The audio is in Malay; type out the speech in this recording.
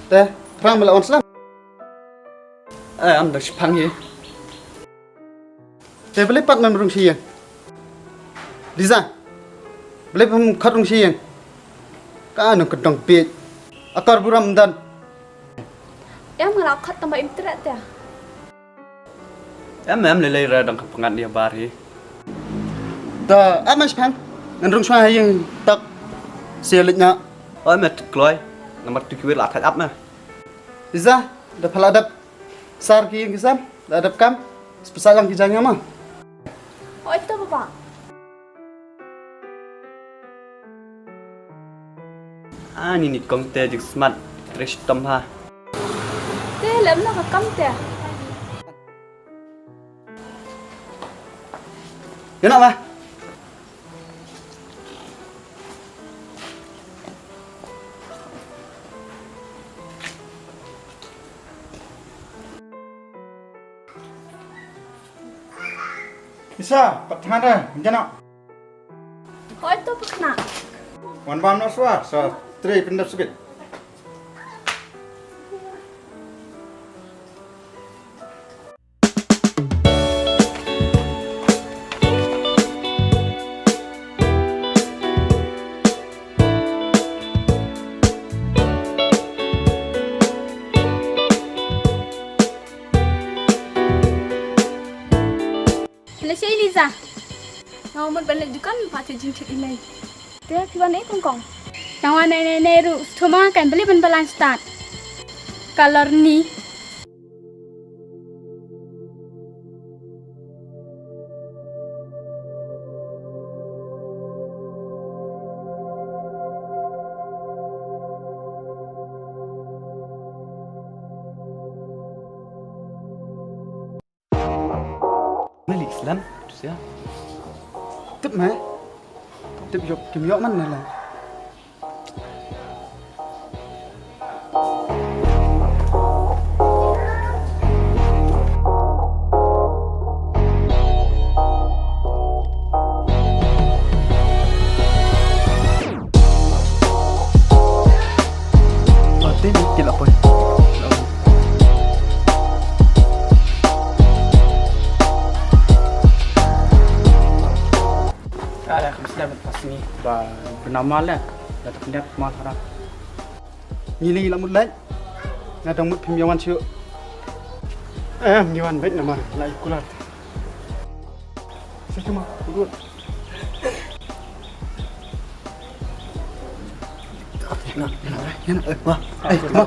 Teh, terang melawan Islam. Am dah sepang ye. Teh boleh pat memberung siang. Liza, boleh pun kadung siang. Kan nak kedong pit. Akar buram dan. Em malah kat tambah internet ya. Em lelai radang kepengat dia bari. Dah, am sepang. Ngerung suai yang tak seliknya. Oi met kloy. Nomor 2 kuil akat up mah. Liza, dah peladap. Sar ki kisam, dah adap kam. Spesial yang kijangnya mah. Oh itu bapak. Ni kong teh jik smart fresh tom ha. Teh lem nak kam teh. Ya nak mah. Bisa, patang dah, macam nak. Oh itu apa nak? Wan bam nak suar, so teri pendap sebit. Malaysia Liza. Mau balik juga Pak Cik Cik ini. Dia kiwan ni kongkong. Yang nenek ru cuma kan beli balance start. Color ni. Malik Islam tu sia. Tip mah. Tip yok kim yok mana lah. Mati ni kila pun. Ada Islam pas ni bernama lah dah terkenal mal harap. Ngili lamut lai. Ngadang mut pimyawan siu. Pimyawan baik nama lai KULAR. Saya cuma urut. Nak, wah, cuma.